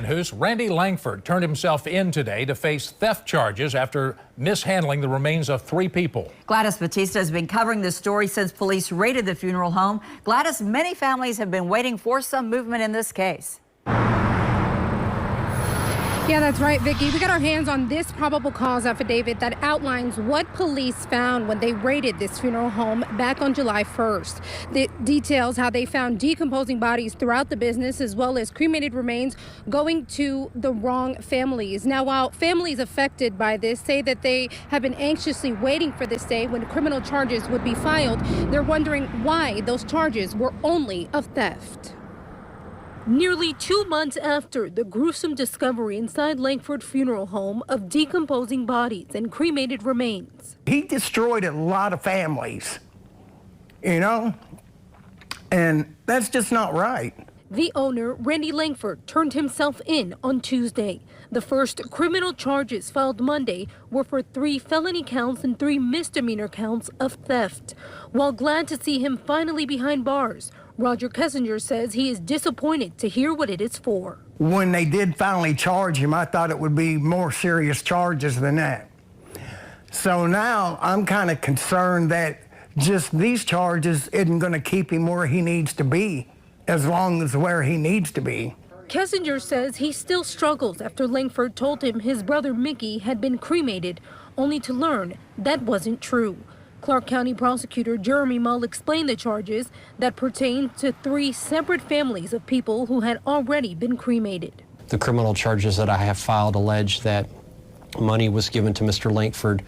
News. Randy Langford turned himself in today to face theft charges after mishandling the remains of 3 people. Gladys Batista has been covering this story since police raided the funeral home. Gladys, many families have been waiting for some movement in this case. Yeah, that's right, Vicki. We got our hands on this probable cause affidavit that outlines what police found when they raided this funeral home back on July 1st. It details how they found decomposing bodies throughout the business, as well as cremated remains going to the wrong families. Now, while families affected by this say that they have been anxiously waiting for this day when criminal charges would be filed, they're wondering why those charges were only of theft. Nearly 2 months after the gruesome discovery inside Langford Funeral Home of decomposing bodies and cremated remains. He destroyed a lot of families, you know, and that's just not right. The owner, Randy Langford, turned himself in on Tuesday. The first criminal charges filed Monday were for 3 felony counts and 3 misdemeanor counts of theft. While glad to see him finally behind bars, Roger Kessinger says he is disappointed to hear what it is for. When they did finally charge him, I thought it would be more serious charges than that. So now I'm kind of concerned that just these charges isn't going to keep him where he needs to be, as long as where he needs to be. Kessinger says he still struggles after Langford told him his brother Mickey had been cremated, only to learn that wasn't true. Clark County prosecutor Jeremy Mull explained the charges that pertain to 3 separate families of people who had already been cremated. The criminal charges that I have filed allege that money was given to Mr. Langford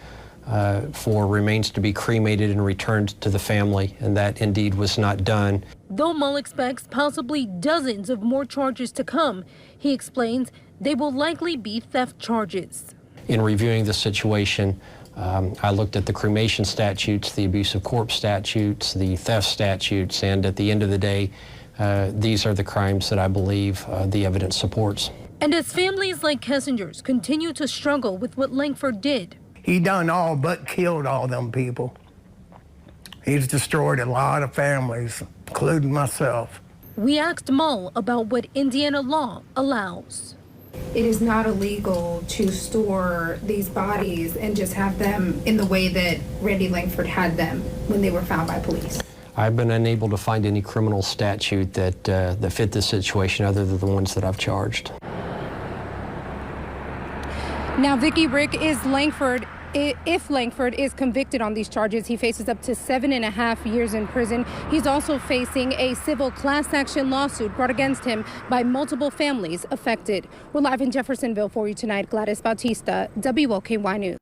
for remains to be cremated and returned to the family, and that indeed was not done. Though Mull expects possibly dozens of more charges to come, he explains they will likely be theft charges. In reviewing the situation, I looked at the cremation statutes, the abuse of corpse statutes, the theft statutes, and at the end of the day, these are the crimes that I believe the evidence supports. And as families like Kessinger's continue to struggle with what Langford did, He done all but killed all them people. He's destroyed a lot of families, including myself. we asked Mull about what Indiana law allows. It is not illegal to store these bodies and just have them in the way that Randy Langford had them when they were found by police. I've been unable to find any criminal statute that fit this situation other than the ones that I've charged. Now, Vicki Rick, if Langford is convicted on these charges, he faces up to 7.5 years in prison. He's also facing a civil class action lawsuit brought against him by multiple families affected. We're live in Jeffersonville for you tonight. Gladys Bautista, WOKY News.